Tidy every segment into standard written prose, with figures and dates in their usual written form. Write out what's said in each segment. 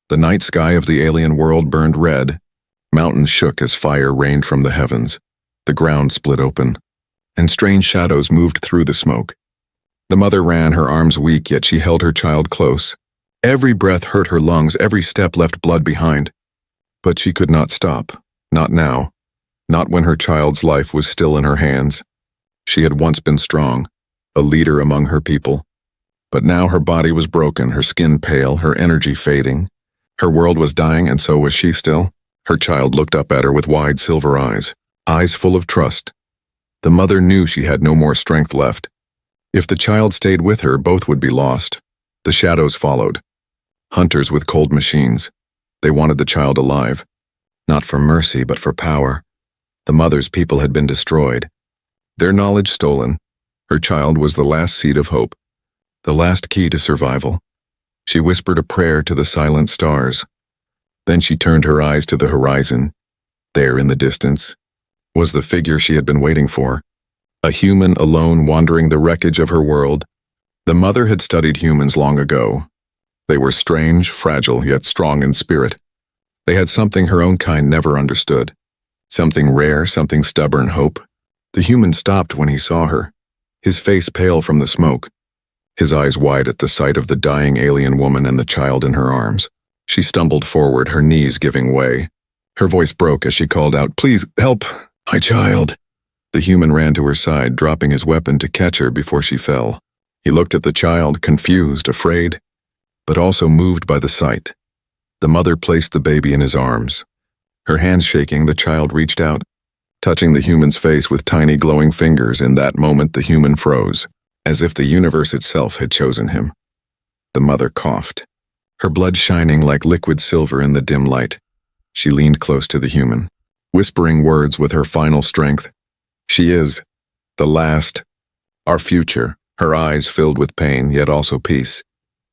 The night sky of the alien world burned red. Mountains shook as fire rained from the heavens. The ground split open, and strange shadows moved through the smoke. The mother ran, her arms weak, yet she held her child close. Every breath hurt her lungs, every step left blood behind. But she could not stop. Not now. Not when her child's life was still in her hands. She had once been strong, a leader among her people. But now her body was broken, her skin pale, her energy fading. Her world was dying, and so was she still. Her child looked up at her with wide silver eyes full of trust. The mother knew she had no more strength left. If the child stayed with her, both would be lost. The shadows followed. Hunters with cold machines. They wanted the child alive. Not for mercy, but for power. The mother's people had been destroyed. Their knowledge stolen. Her child was the last seed of hope. The last key to survival. She whispered a prayer to the silent stars. Then she turned her eyes to the horizon. There in the distance was the figure she had been waiting for. A human alone wandering the wreckage of her world. The mother had studied humans long ago. They were strange, fragile, yet strong in spirit. They had something her own kind never understood. Something rare, something stubborn, hope. The human stopped when he saw her, his face pale from the smoke, his eyes wide at the sight of the dying alien woman and the child in her arms. She stumbled forward, her knees giving way. Her voice broke as she called out, "Please, help, my child." The human ran to her side, dropping his weapon to catch her before she fell. He looked at the child, confused, afraid, but also moved by the sight. The mother placed the baby in his arms. Her hands shaking, the child reached out, touching the human's face with tiny glowing fingers. In that moment, the human froze, as if the universe itself had chosen him. The mother coughed, her blood shining like liquid silver in the dim light. She leaned close to the human, whispering words with her final strength. "She is the last, our future." Her eyes filled with pain, yet also peace.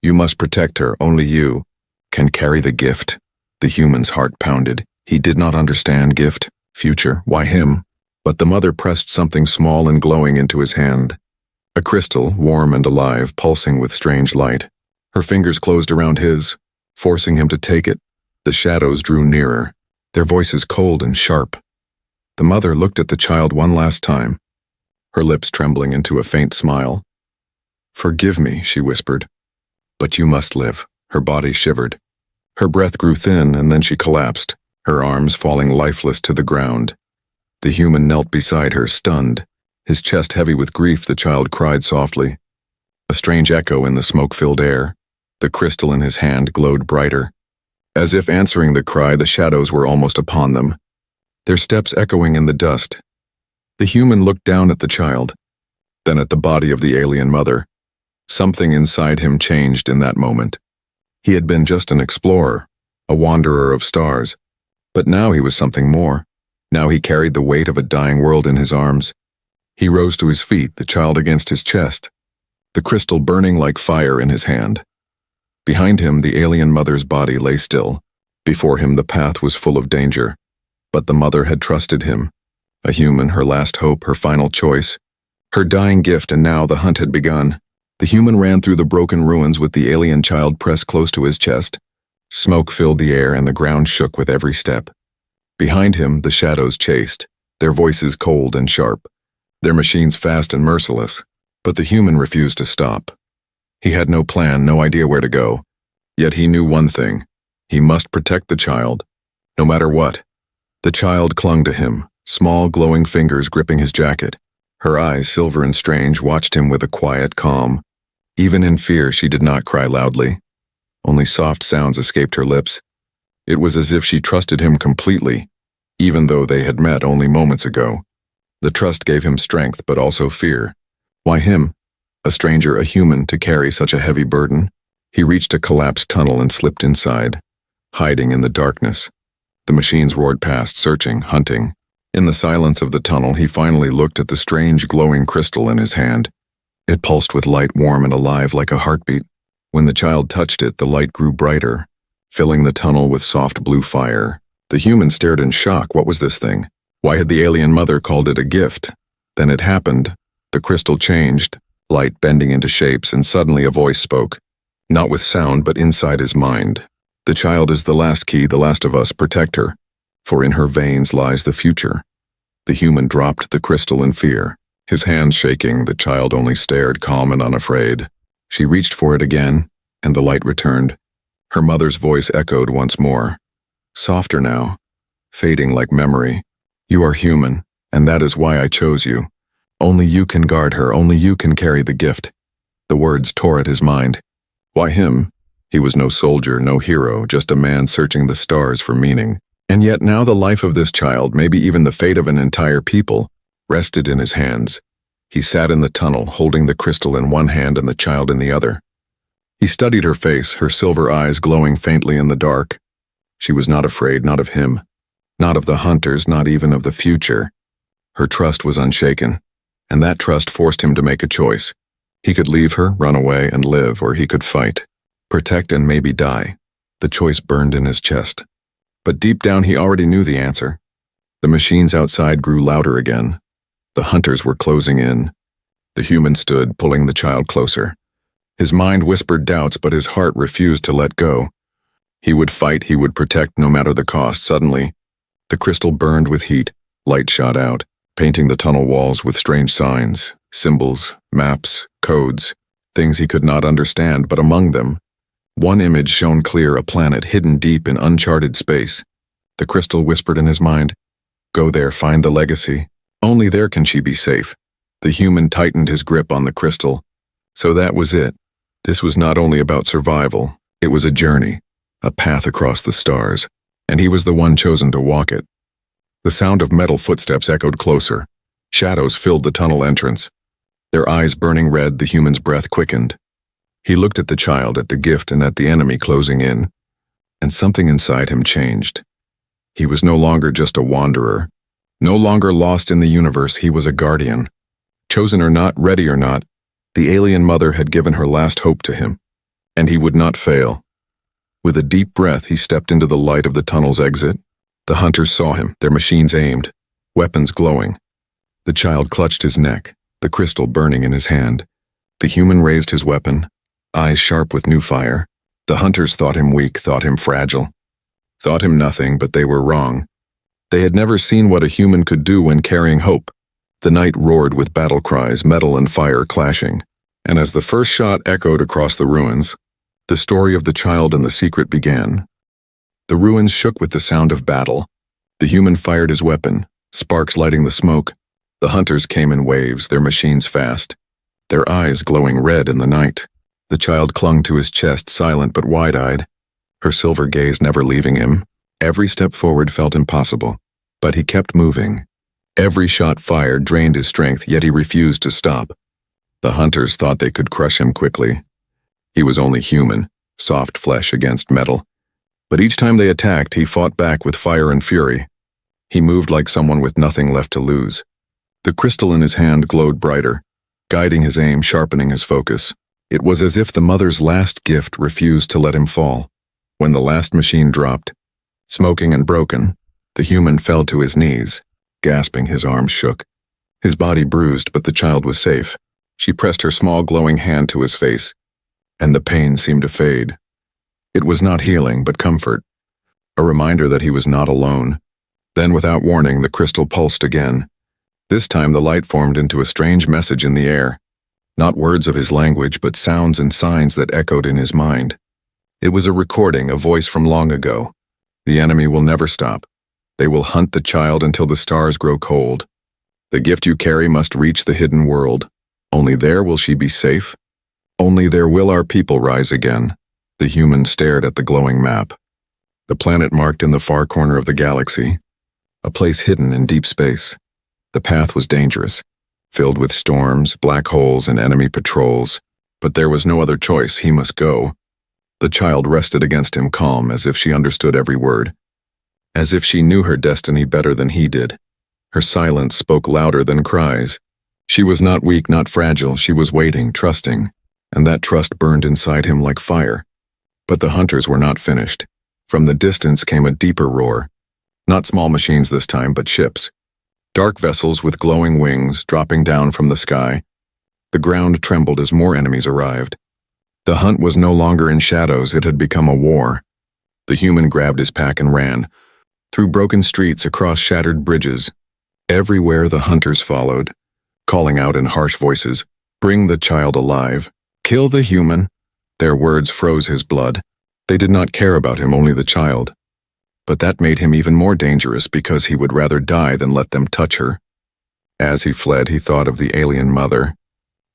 "You must protect her. Only you can carry the gift." The human's heart pounded. He did not understand gift, future, why him? But the mother pressed something small and glowing into his hand. A crystal, warm and alive, pulsing with strange light. Her fingers closed around his, forcing him to take it. The shadows drew nearer, their voices cold and sharp. The mother looked at the child one last time, her lips trembling into a faint smile. "Forgive me," she whispered. "But you must live." Her body shivered. Her breath grew thin, and then she collapsed, her arms falling lifeless to the ground. The human knelt beside her, stunned, his chest heavy with grief. The child cried softly, a strange echo in the smoke-filled air. The crystal in his hand glowed brighter. As if answering the cry, the shadows were almost upon them, their steps echoing in the dust. The human looked down at the child, then at the body of the alien mother. Something inside him changed in that moment. He had been just an explorer, a wanderer of stars, but now he was something more. Now he carried the weight of a dying world in his arms. He rose to his feet, the child against his chest, the crystal burning like fire in his hand. Behind him, the alien mother's body lay still. Before him, the path was full of danger. But the mother had trusted him, a human, her last hope, her final choice, her dying gift, and now the hunt had begun. The human ran through the broken ruins with the alien child pressed close to his chest. Smoke filled the air and the ground shook with every step. Behind him, the shadows chased, their voices cold and sharp, their machines fast and merciless. But the human refused to stop. He had no plan, no idea where to go. Yet he knew one thing. He must protect the child, no matter what. The child clung to him, small glowing fingers gripping his jacket. Her eyes, silver and strange, watched him with a quiet calm. Even in fear, she did not cry loudly. Only soft sounds escaped her lips. It was as if she trusted him completely, even though they had met only moments ago. The trust gave him strength, but also fear. Why him? A stranger, a human, to carry such a heavy burden? He reached a collapsed tunnel and slipped inside, hiding in the darkness. The machines roared past, searching, hunting. In the silence of the tunnel, he finally looked at the strange glowing crystal in his hand. It pulsed with light, warm and alive like a heartbeat. When the child touched it, the light grew brighter, filling the tunnel with soft blue fire. The human stared in shock. What was this thing? Why had the alien mother called it a gift? Then it happened. The crystal changed, light bending into shapes, and suddenly a voice spoke. Not with sound, but inside his mind. The child is the last key, the last of us, protect her, for in her veins lies the future. The human dropped the crystal in fear. His hands shaking, the child only stared, calm and unafraid. She reached for it again, and the light returned. Her mother's voice echoed once more. Softer now, fading like memory. You are human, and that is why I chose you. Only you can guard her, only you can carry the gift. The words tore at his mind. Why him? He was no soldier, no hero, just a man searching the stars for meaning. And yet now the life of this child, maybe even the fate of an entire people, rested in his hands. He sat in the tunnel, holding the crystal in one hand and the child in the other. He studied her face, her silver eyes glowing faintly in the dark. She was not afraid, not of him, not of the hunters, not even of the future. Her trust was unshaken, and that trust forced him to make a choice. He could leave her, run away, and live, or he could fight, protect, and maybe die. The choice burned in his chest. But deep down he already knew the answer. The machines outside grew louder again. The hunters were closing in. The human stood, pulling the child closer. His mind whispered doubts, but his heart refused to let go. He would fight, he would protect, no matter the cost. Suddenly, the crystal burned with heat. Light shot out, painting the tunnel walls with strange signs, symbols, maps, codes, things he could not understand, but among them, one image shone clear, a planet hidden deep in uncharted space. The crystal whispered in his mind, "Go there, find the legacy. Only there can she be safe." The human tightened his grip on the crystal. So that was it. This was not only about survival, it was a journey, a path across the stars, and he was the one chosen to walk it. The sound of metal footsteps echoed closer. Shadows filled the tunnel entrance. Their eyes burning red, the human's breath quickened. He looked at the child, at the gift, and at the enemy closing in, and something inside him changed. He was no longer just a wanderer, no longer lost in the universe. He was a guardian. Chosen or not, ready or not, the alien mother had given her last hope to him, and he would not fail. With a deep breath, he stepped into the light of the tunnel's exit. The hunters saw him, their machines aimed, weapons glowing. The child clutched his neck, the crystal burning in his hand. The human raised his weapon, eyes sharp with new fire. The hunters thought him weak, thought him fragile, thought him nothing, but they were wrong. They had never seen what a human could do when carrying hope. The night roared with battle cries, metal and fire clashing, and as the first shot echoed across the ruins, the story of the child and the secret began. The ruins shook with the sound of battle. The human fired his weapon, sparks lighting the smoke. The hunters came in waves, their machines fast, their eyes glowing red in the night. The child clung to his chest, silent but wide-eyed, her silver gaze never leaving him. Every step forward felt impossible, but he kept moving. Every shot fired drained his strength, yet he refused to stop. The hunters thought they could crush him quickly. He was only human, soft flesh against metal. But each time they attacked, he fought back with fire and fury. He moved like someone with nothing left to lose. The crystal in his hand glowed brighter, guiding his aim, sharpening his focus. It was as if the mother's last gift refused to let him fall. When the last machine dropped, smoking and broken, the human fell to his knees. Gasping, his arms shook. His body bruised, but the child was safe. She pressed her small glowing hand to his face, and the pain seemed to fade. It was not healing, but comfort, a reminder that he was not alone. Then, without warning, the crystal pulsed again. This time the light formed into a strange message in the air. Not words of his language, but sounds and signs that echoed in his mind. It was a recording, a voice from long ago. The enemy will never stop. They will hunt the child until the stars grow cold. The gift you carry must reach the hidden world. Only there will she be safe. Only there will our people rise again. The human stared at the glowing map. The planet marked in the far corner of the galaxy. A place hidden in deep space. The path was dangerous, filled with storms, black holes, and enemy patrols. But there was no other choice. He must go. The child rested against him, calm, as if she understood every word. As if she knew her destiny better than he did. Her silence spoke louder than cries. She was not weak, not fragile. She was waiting, trusting, and that trust burned inside him like fire. But the hunters were not finished. From the distance came a deeper roar. Not small machines this time, but ships. Dark vessels with glowing wings dropping down from the sky. The ground trembled as more enemies arrived. The hunt was no longer in shadows, it had become a war. The human grabbed his pack and ran. Through broken streets, across shattered bridges. Everywhere the hunters followed, calling out in harsh voices, "Bring the child alive. Kill the human." Their words froze his blood. They did not care about him, only the child. But that made him even more dangerous because he would rather die than let them touch her. As he fled, he thought of the alien mother.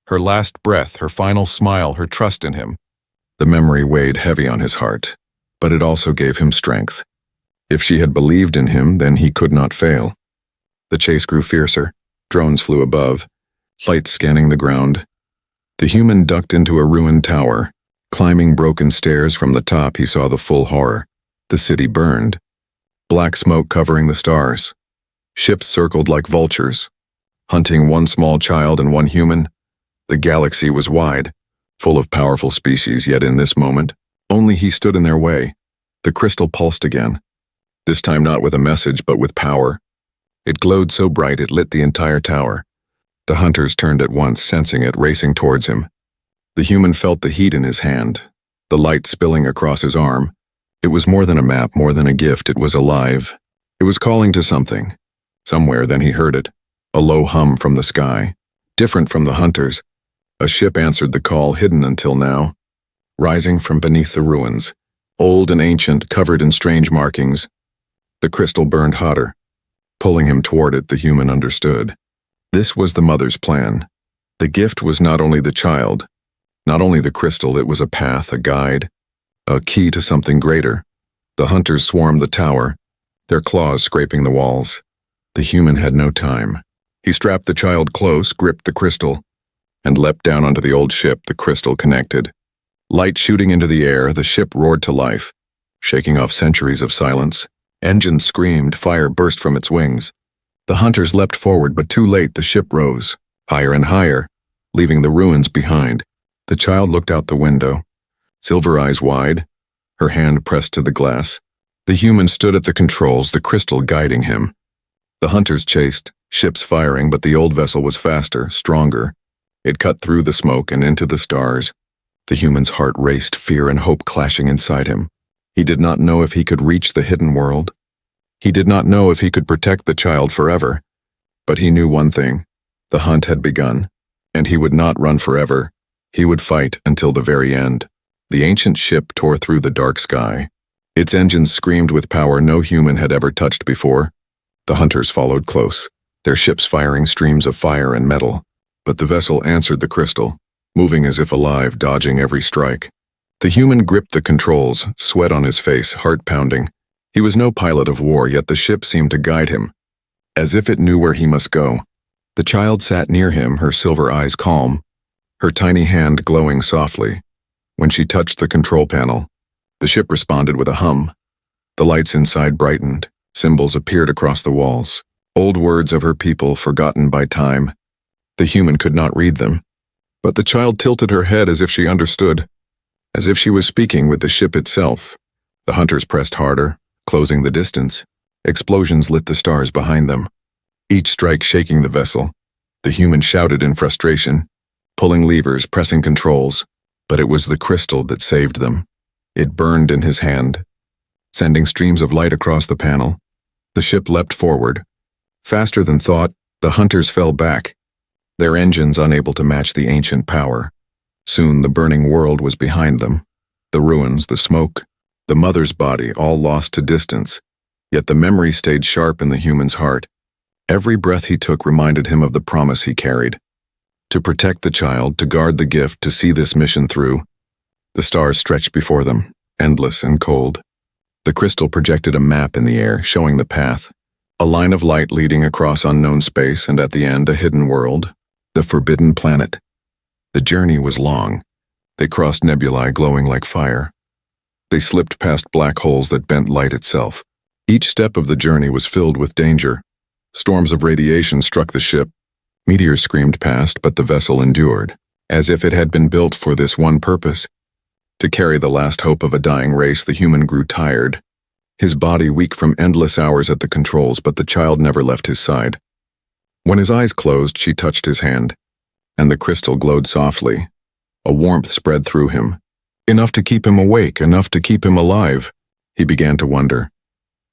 Her last breath, her final smile, her trust in him. The memory weighed heavy on his heart, but it also gave him strength. If she had believed in him, then he could not fail. The chase grew fiercer. Drones flew above, lights scanning the ground. The human ducked into a ruined tower. Climbing broken stairs from the top, he saw the full horror. The city burned. Black smoke covering the stars. Ships circled like vultures, hunting one small child and one human. The galaxy was wide, full of powerful species, yet in this moment, only he stood in their way. The crystal pulsed again, this time not with a message but with power. It glowed so bright it lit the entire tower. The hunters turned at once, sensing it, racing towards him. The human felt the heat in his hand, the light spilling across his arm. It was more than a map, more than a gift. It was alive. It was calling to something. Somewhere, then he heard it. A low hum from the sky, different from the hunters. A ship answered the call, hidden until now, rising from beneath the ruins, old and ancient, covered in strange markings. The crystal burned hotter. Pulling him toward it, the human understood. This was the mother's plan. The gift was not only the child, not only the crystal, it was a path, a guide, a key to something greater. The hunters swarmed the tower, their claws scraping the walls. The human had no time. He strapped the child close, gripped the crystal, and leapt down onto the old ship. The crystal connected. Light shooting into the air, the ship roared to life, shaking off centuries of silence. Engines screamed, fire burst from its wings. The hunters leapt forward, but too late. The ship rose, higher and higher, leaving the ruins behind. The child looked out the window, silver eyes wide, her hand pressed to the glass. The human stood at the controls, the crystal guiding him. The hunters chased, ships firing, but the old vessel was faster, stronger. It cut through the smoke and into the stars. The human's heart raced, fear and hope clashing inside him. He did not know if he could reach the hidden world. He did not know if he could protect the child forever. But he knew one thing. The hunt had begun, and he would not run forever. He would fight until the very end. The ancient ship tore through the dark sky. Its engines screamed with power no human had ever touched before. The hunters followed close, their ships firing streams of fire and metal. But the vessel answered the crystal, moving as if alive, dodging every strike. The human gripped the controls, sweat on his face, heart pounding. He was no pilot of war, yet the ship seemed to guide him, as if it knew where he must go. The child sat near him, her silver eyes calm, her tiny hand glowing softly. When she touched the control panel, the ship responded with a hum. The lights inside brightened, symbols appeared across the walls, old words of her people forgotten by time. The human could not read them, but the child tilted her head as if she understood, as if she was speaking with the ship itself. The hunters pressed harder, closing the distance. Explosions lit the stars behind them, each strike shaking the vessel. The human shouted in frustration, pulling levers, pressing controls, but it was the crystal that saved them. It burned in his hand, sending streams of light across the panel. The ship leapt forward. Faster than thought, the hunters fell back, their engines unable to match the ancient power. Soon the burning world was behind them. The ruins, the smoke, the mother's body, all lost to distance. Yet the memory stayed sharp in the human's heart. Every breath he took reminded him of the promise he carried. To protect the child, to guard the gift, to see this mission through. The stars stretched before them, endless and cold. The crystal projected a map in the air, showing the path. A line of light leading across unknown space, and at the end a hidden world, the forbidden planet. The journey was long. They crossed nebulae glowing like fire. They slipped past black holes that bent light itself. Each step of the journey was filled with danger. Storms of radiation struck the ship. Meteors screamed past, but the vessel endured, as if it had been built for this one purpose. To carry the last hope of a dying race, the human grew tired, his body weak from endless hours at the controls, but the child never left his side. When his eyes closed, she touched his hand, and the crystal glowed softly. A warmth spread through him, enough to keep him awake, enough to keep him alive. He began to wonder.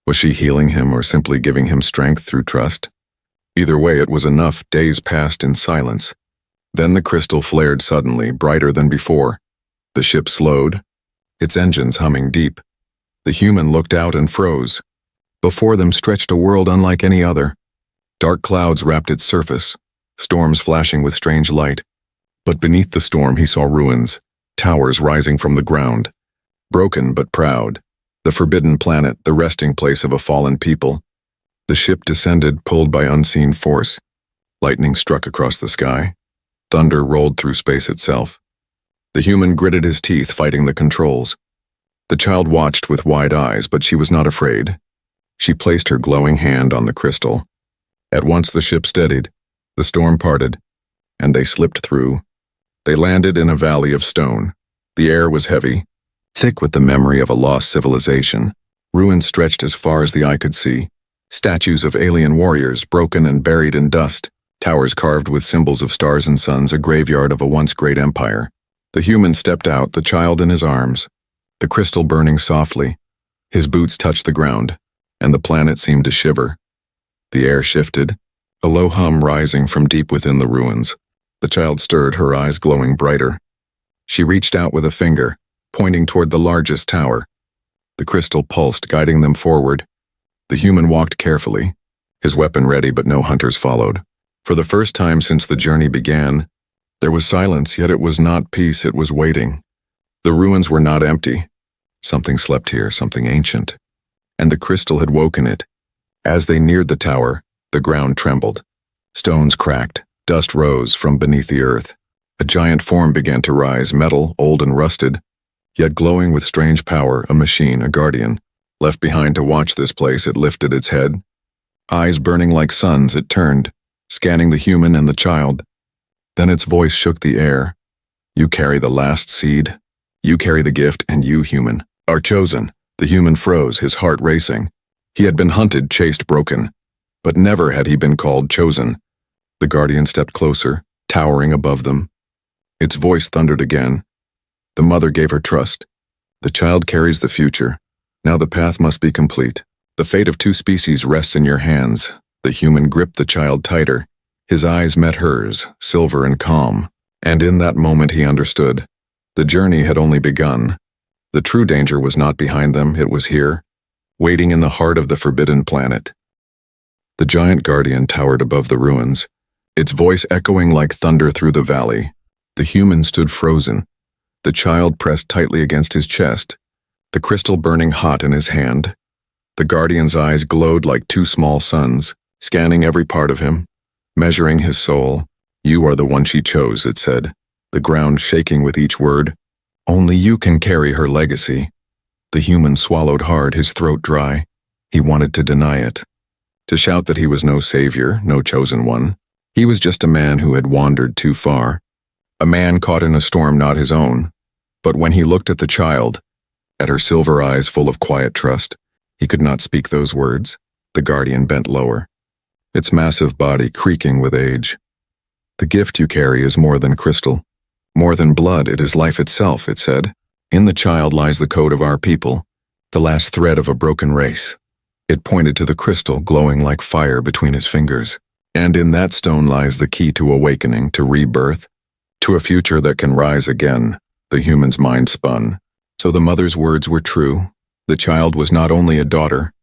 Was she healing him or simply giving him strength through trust? Either way, it was enough. Days passed in silence. Then the crystal flared suddenly, brighter than before. The ship slowed, its engines humming deep. The human looked out and froze. Before them stretched a world unlike any other. Dark clouds wrapped its surface, storms flashing with strange light. But beneath the storm he saw ruins, towers rising from the ground. Broken but proud. The forbidden planet, the resting place of a fallen people. The ship descended, pulled by unseen force. Lightning struck across the sky. Thunder rolled through space itself. The human gritted his teeth, fighting the controls. The child watched with wide eyes, but she was not afraid. She placed her glowing hand on the crystal. At once the ship steadied, the storm parted, and they slipped through. They landed in a valley of stone. The air was heavy, thick with the memory of a lost civilization. Ruins stretched as far as the eye could see. Statues of alien warriors, broken and buried in dust. Towers carved with symbols of stars and suns, a graveyard of a once great empire. The human stepped out, the child in his arms, the crystal burning softly. His boots touched the ground, and the planet seemed to shiver. The air shifted, a low hum rising from deep within the ruins. The child stirred, her eyes glowing brighter. She reached out with a finger, pointing toward the largest tower. The crystal pulsed, guiding them forward. The human walked carefully, his weapon ready, but no hunters followed. For the first time since the journey began, there was silence, yet it was not peace, it was waiting. The ruins were not empty. Something slept here, something ancient. And the crystal had woken it. As they neared the tower, the ground trembled. Stones cracked, dust rose from beneath the earth. A giant form began to rise, metal, old and rusted, yet glowing with strange power, a machine, a guardian. Left behind to watch this place, it lifted its head. Eyes burning like suns, it turned, scanning the human and the child. Then its voice shook the air. You carry the last seed. You carry the gift, and you, human, are chosen. The human froze, his heart racing. He had been hunted, chased, broken, but never had he been called chosen. The guardian stepped closer, towering above them. Its voice thundered again. The mother gave her trust. The child carries the future. Now the path must be complete. The fate of two species rests in your hands. The human gripped the child tighter. His eyes met hers, silver and calm. And in that moment he understood. The journey had only begun. The true danger was not behind them, it was here, waiting in the heart of the forbidden planet. The giant guardian towered above the ruins, its voice echoing like thunder through the valley. The human stood frozen, the child pressed tightly against his chest, the crystal burning hot in his hand. The guardian's eyes glowed like two small suns, scanning every part of him, measuring his soul. You are the one she chose, it said, the ground shaking with each word. Only you can carry her legacy. The human swallowed hard, his throat dry. He wanted to deny it, to shout that he was no savior, no chosen one. He was just a man who had wandered too far, a man caught in a storm not his own. But when he looked at the child, at her silver eyes full of quiet trust, he could not speak those words. The guardian bent lower, its massive body creaking with age. The gift you carry is more than crystal, more than blood, it is life itself, it said. In the child lies the code of our people, the last thread of a broken race. It pointed to the crystal glowing like fire between his fingers. And in that stone lies the key to awakening, to rebirth, to a future that can rise again. The human's mind spun. So the mother's words were true. The child was not only a daughter,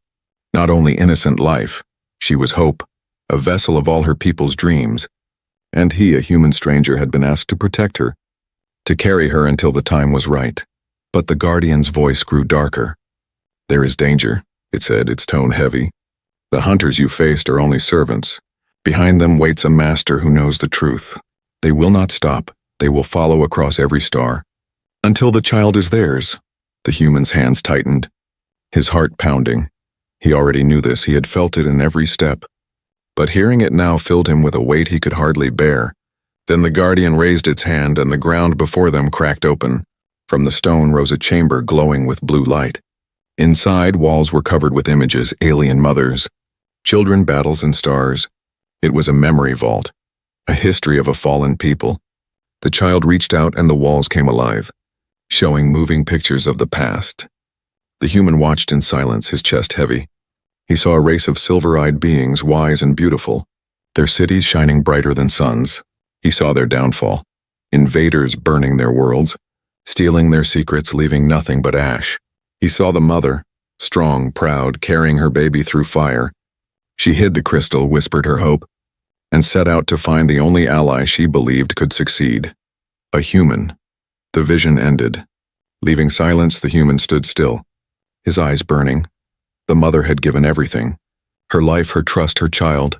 not only innocent life, she was hope, a vessel of all her people's dreams. And he, a human stranger, had been asked to protect her, to carry her until the time was right. But the guardian's voice grew darker. There is danger, it said, its tone heavy. The hunters you faced are only servants. Behind them waits a master who knows the truth. They will not stop. They will follow across every star. Until the child is theirs. The human's hands tightened, his heart pounding. He already knew this. He had felt it in every step. But hearing it now filled him with a weight he could hardly bear. Then the guardian raised its hand, and the ground before them cracked open. From the stone rose a chamber glowing with blue light. Inside, walls were covered with images, alien mothers, children, battles, and stars. It was a memory vault, a history of a fallen people. The child reached out and the walls came alive, showing moving pictures of the past. The human watched in silence, his chest heavy. He saw a race of silver-eyed beings, wise and beautiful, their cities shining brighter than suns. He saw their downfall, invaders burning their worlds, stealing their secrets, leaving nothing but ash. He saw the mother, strong, proud, carrying her baby through fire. She hid the crystal, whispered her hope, and set out to find the only ally she believed could succeed. A human. The vision ended. Leaving silence, the human stood still, his eyes burning. The mother had given everything, her life, her trust, her child,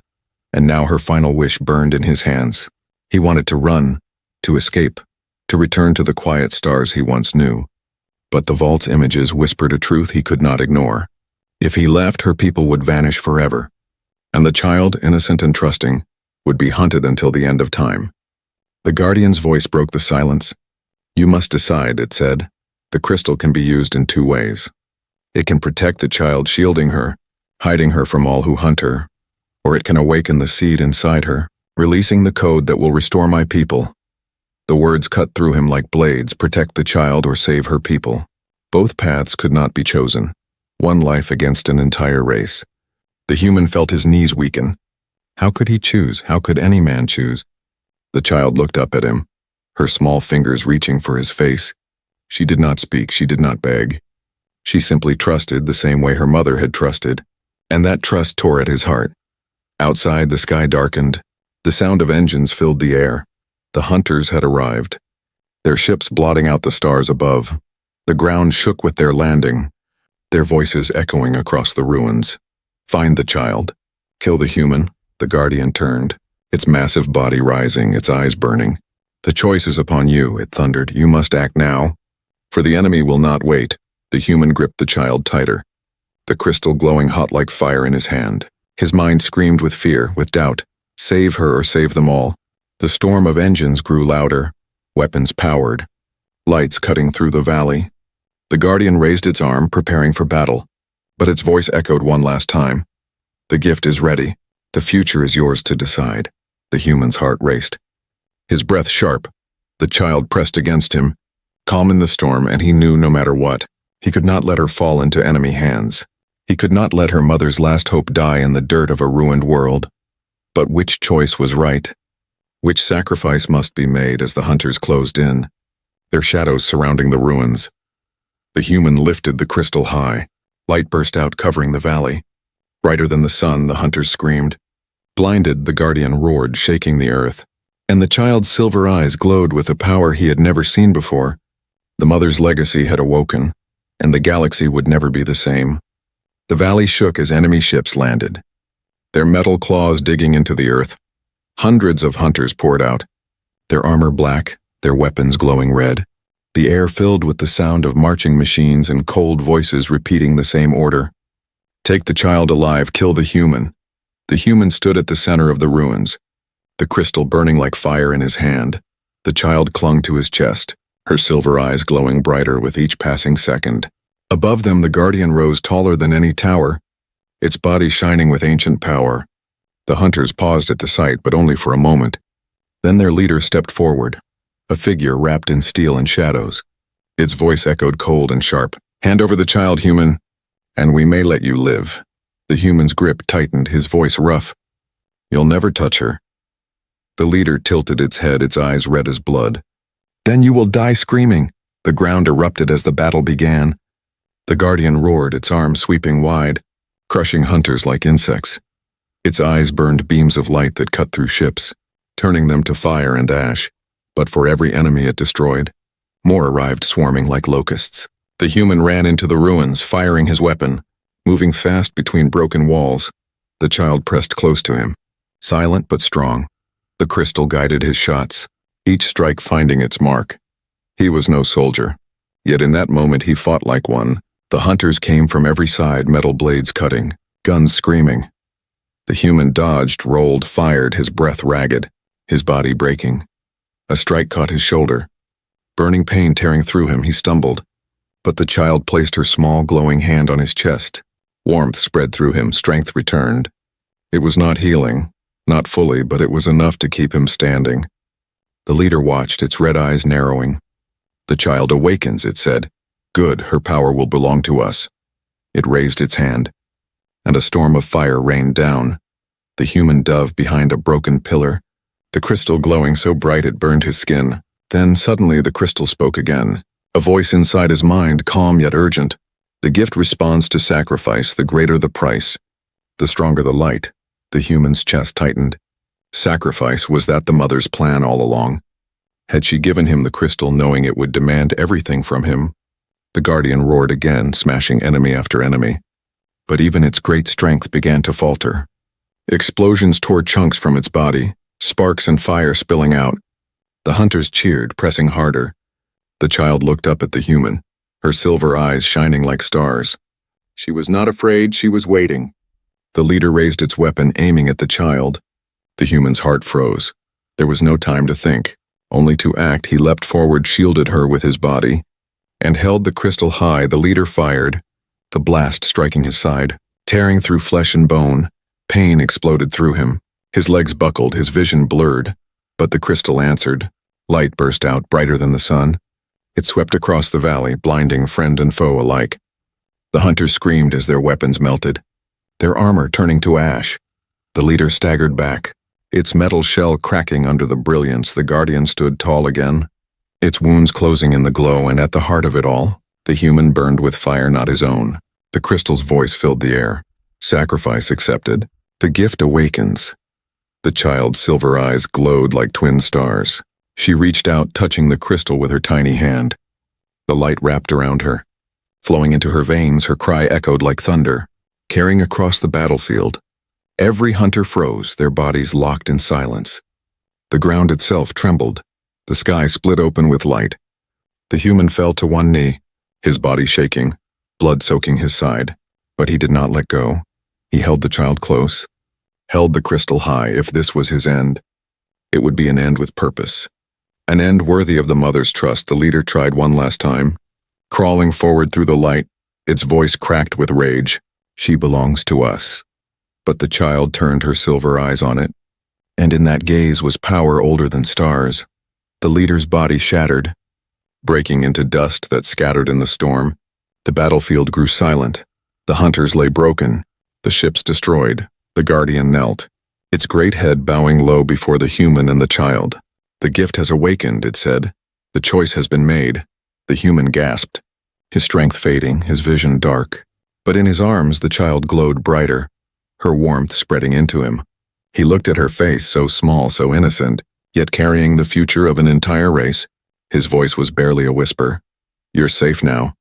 and now her final wish burned in his hands. He wanted to run, to escape, to return to the quiet stars he once knew. But the vault's images whispered a truth he could not ignore. If he left, her people would vanish forever, and the child, innocent and trusting, would be hunted until the end of time. The guardian's voice broke the silence. "You must decide," it said. "The crystal can be used in two ways. It can protect the child, shielding her, hiding her from all who hunt her, or it can awaken the seed inside her, releasing the code that will restore my people." The words cut through him like blades: protect the child or save her people. Both paths could not be chosen. One life against an entire race. The human felt his knees weaken. How could he choose? How could any man choose? The child looked up at him, her small fingers reaching for his face. She did not speak, she did not beg. She simply trusted the same way her mother had trusted, and that trust tore at his heart. Outside, the sky darkened. The sound of engines filled the air. The hunters had arrived, their ships blotting out the stars above. The ground shook with their landing, their voices echoing across the ruins. Find the child. Kill the human. The guardian turned, its massive body rising, its eyes burning. The choice is upon you, it thundered. You must act now, for the enemy will not wait. The human gripped the child tighter, the crystal glowing hot like fire in his hand. His mind screamed with fear, with doubt. Save her or save them all. The storm of engines grew louder, weapons powered, lights cutting through the valley. The guardian raised its arm, preparing for battle, but its voice echoed one last time. The gift is ready. The future is yours to decide. The human's heart raced, his breath sharp. The child pressed against him, calm in the storm, and he knew no matter what, he could not let her fall into enemy hands. He could not let her mother's last hope die in the dirt of a ruined world. But which choice was right? Which sacrifice must be made as the hunters closed in, their shadows surrounding the ruins? The human lifted the crystal high. Light burst out, covering the valley. Brighter than the sun, the hunters screamed. Blinded, the guardian roared, shaking the earth. And the child's silver eyes glowed with a power he had never seen before. The mother's legacy had awoken, and the galaxy would never be the same. The valley shook as enemy ships landed, their metal claws digging into the earth. Hundreds of hunters poured out, their armor black, their weapons glowing red. The air filled with the sound of marching machines and cold voices repeating the same order. Take the child alive, kill the human. The human stood at the center of the ruins, the crystal burning like fire in his hand. The child clung to his chest, her silver eyes glowing brighter with each passing second. Above them, the guardian rose taller than any tower, its body shining with ancient power. The hunters paused at the sight, but only for a moment. Then their leader stepped forward, a figure wrapped in steel and shadows. Its voice echoed cold and sharp. Hand over the child, human, and we may let you live. The human's grip tightened, his voice rough. You'll never touch her. The leader tilted its head, its eyes red as blood. Then you will die screaming. The ground erupted as the battle began. The guardian roared, its arms sweeping wide, crushing hunters like insects. Its eyes burned beams of light that cut through ships, turning them to fire and ash. But for every enemy it destroyed, more arrived swarming like locusts. The human ran into the ruins, firing his weapon, moving fast between broken walls. The child pressed close to him, silent but strong. The crystal guided his shots, each strike finding its mark. He was no soldier, yet in that moment he fought like one. The hunters came from every side, metal blades cutting, guns screaming. The human dodged, rolled, fired, his breath ragged, his body breaking. A strike caught his shoulder. Burning pain tearing through him, he stumbled. But the child placed her small, glowing hand on his chest. Warmth spread through him, strength returned. It was not healing, not fully, but it was enough to keep him standing. The leader watched, its red eyes narrowing. The child awakens, it said. Good, her power will belong to us. It raised its hand, and a storm of fire rained down. The human dove behind a broken pillar, the crystal glowing so bright it burned his skin. Then suddenly the crystal spoke again, a voice inside his mind, calm yet urgent. The gift responds to sacrifice, the greater the price. The stronger the light. The human's chest tightened. Sacrifice, was that the mother's plan all along? Had she given him the crystal knowing it would demand everything from him? The guardian roared again, smashing enemy after enemy. But even its great strength began to falter. Explosions tore chunks from its body, sparks and fire spilling out. The hunters cheered, pressing harder. The child looked up at the human, her silver eyes shining like stars. She was not afraid, she was waiting. The leader raised its weapon, aiming at the child. The human's heart froze. There was no time to think, only to act. He leapt forward, shielded her with his body, and held the crystal high. The leader fired, the blast striking his side, tearing through flesh and bone. Pain exploded through him. His legs buckled, his vision blurred. But the crystal answered. Light burst out, brighter than the sun. It swept across the valley, blinding friend and foe alike. The hunters screamed as their weapons melted, their armor turning to ash. The leader staggered back, its metal shell cracking under the brilliance. The guardian stood tall again, its wounds closing in the glow, and at the heart of it all, the human burned with fire not his own. The crystal's voice filled the air. Sacrifice accepted. The gift awakens. The child's silver eyes glowed like twin stars. She reached out, touching the crystal with her tiny hand. The light wrapped around her. Flowing into her veins, her cry echoed like thunder, carrying across the battlefield. Every hunter froze, their bodies locked in silence. The ground itself trembled. The sky split open with light. The human fell to one knee, his body shaking, blood soaking his side. But he did not let go. He held the child close, held the crystal high. If this was his end, it would be an end with purpose. An end worthy of the mother's trust. The leader tried one last time, crawling forward through the light, its voice cracked with rage. She belongs to us. But the child turned her silver eyes on it, and in that gaze was power older than stars. The leader's body shattered, breaking into dust that scattered in the storm. The battlefield grew silent. The hunters lay broken, the ships destroyed. The guardian knelt, its great head bowing low before the human and the child. The gift has awakened, it said. The choice has been made. The human gasped, his strength fading, his vision dark. But in his arms the child glowed brighter, her warmth spreading into him. He looked at her face, so small, so innocent, yet carrying the future of an entire race. His voice was barely a whisper. You're safe now.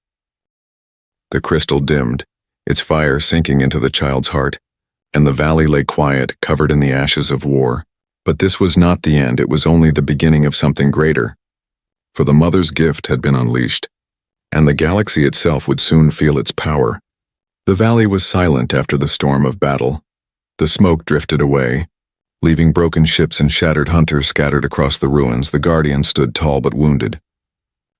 The crystal dimmed, its fire sinking into the child's heart, and the valley lay quiet, covered in the ashes of war. But this was not the end, it was only the beginning of something greater. For the mother's gift had been unleashed, and the galaxy itself would soon feel its power. The valley was silent after the storm of battle. The smoke drifted away, leaving broken ships and shattered hunters scattered across the ruins. The guardian stood tall but wounded,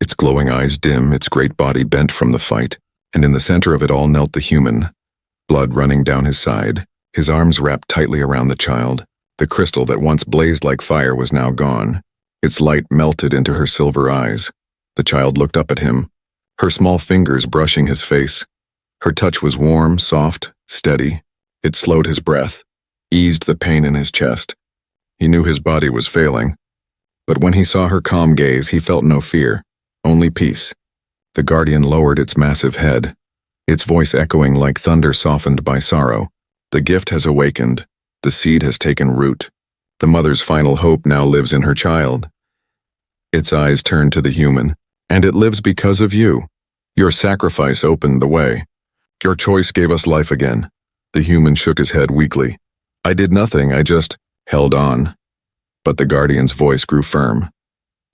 its glowing eyes dim, its great body bent from the fight, and in the center of it all knelt the human, blood running down his side, his arms wrapped tightly around the child. The crystal that once blazed like fire was now gone. Its light melted into her silver eyes. The child looked up at him, her small fingers brushing his face. Her touch was warm, soft, steady. It slowed his breath, eased the pain in his chest. He knew his body was failing, but when he saw her calm gaze, he felt no fear, only peace. The guardian lowered its massive head, its voice echoing like thunder softened by sorrow. The gift has awakened. The seed has taken root. The mother's final hope now lives in her child. Its eyes turned to the human, and it lives because of you. Your sacrifice opened the way. Your choice gave us life again. The human shook his head weakly. I did nothing, I just held on. But the guardian's voice grew firm.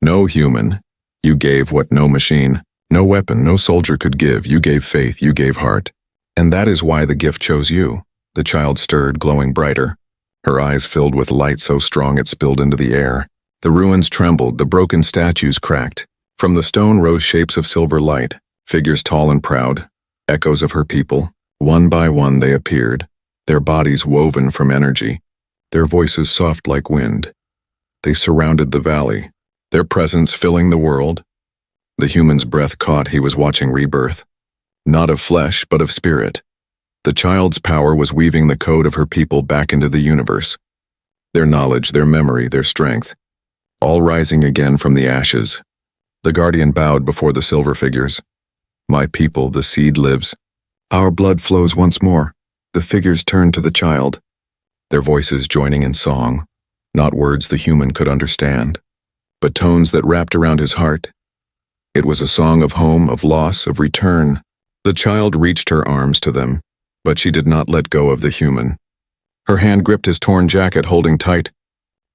No, human, you gave what no machine, no weapon, no soldier could give. You gave faith, you gave heart. And that is why the gift chose you. The child stirred, glowing brighter, her eyes filled with light so strong it spilled into the air. The ruins trembled, the broken statues cracked. From the stone rose shapes of silver light, figures tall and proud, echoes of her people. One by one they appeared, their bodies woven from energy, their voices soft like wind. They surrounded the valley, their presence filling the world. The human's breath caught he was watching rebirth. Not of flesh, but of spirit. The child's power was weaving the code of her people back into the universe. Their knowledge, their memory, their strength, all rising again from the ashes. The guardian bowed before the silver figures. My people, the seed lives. Our blood flows once more. The figures turned to the child, their voices joining in song, not words the human could understand, but tones that wrapped around his heart. It was a song of home, of loss, of return. The child reached her arms to them, but she did not let go of the human. Her hand gripped his torn jacket, holding tight,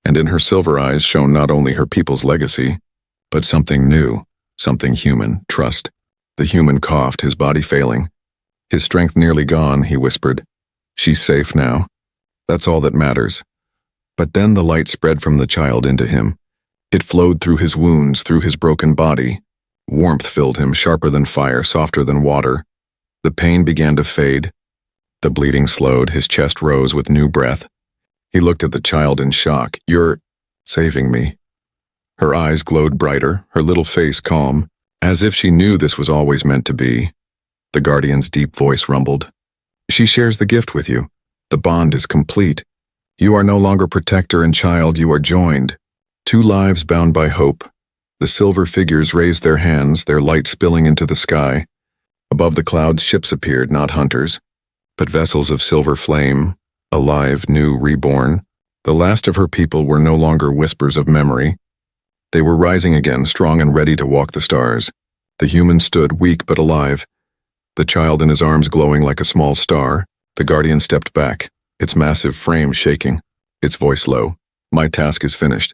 and in her silver eyes shone not only her people's legacy, but something new, something human, trust. The human coughed, his body failing. His strength nearly gone, he whispered. She's safe now. That's all that matters. But then the light spread from the child into him. It flowed through his wounds, through his broken body. Warmth filled him, sharper than fire, softer than water. The pain began to fade. The bleeding slowed, his chest rose with new breath. He looked at the child in shock. You're saving me. Her eyes glowed brighter, her little face calm, as if she knew this was always meant to be. The guardian's deep voice rumbled. She shares the gift with you. The bond is complete. You are no longer protector and child, you are joined. Two lives bound by hope. The silver figures raised their hands, their light spilling into the sky. Above the clouds, ships appeared, not hunters, but vessels of silver flame, alive, new, reborn. The last of her people were no longer whispers of memory. They were rising again, strong and ready to walk the stars. The human stood, weak but alive, the child in his arms glowing like a small star. The guardian stepped back, its massive frame shaking, its voice low. My task is finished.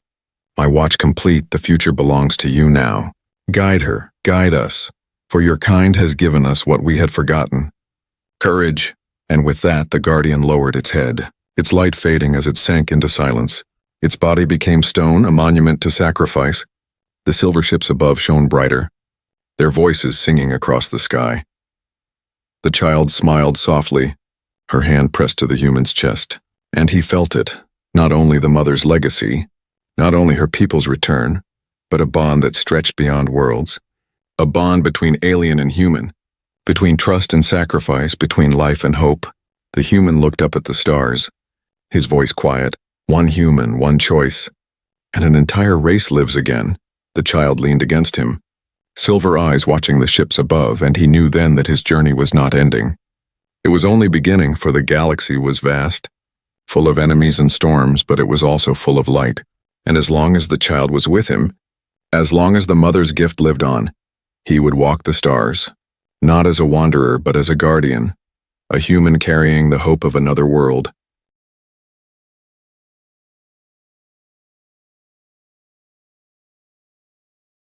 My watch complete, the future belongs to you now. Guide her, guide us, for your kind has given us what we had forgotten. Courage. And with that, the guardian lowered its head, its light fading as it sank into silence. Its body became stone, a monument to sacrifice. The silver ships above shone brighter, their voices singing across the sky. The child smiled softly, her hand pressed to the human's chest, and he felt it, not only the mother's legacy, not only her people's return, but a bond that stretched beyond worlds, a bond between alien and human, between trust and sacrifice, between life and hope. The human looked up at the stars, his voice quiet. One human, one choice, and an entire race lives again. The child leaned against him, silver eyes watching the ships above, and he knew then that his journey was not ending. It was only beginning, for the galaxy was vast, full of enemies and storms, but it was also full of light. And as long as the child was with him, as long as the mother's gift lived on, he would walk the stars, not as a wanderer, but as a guardian, a human carrying the hope of another world.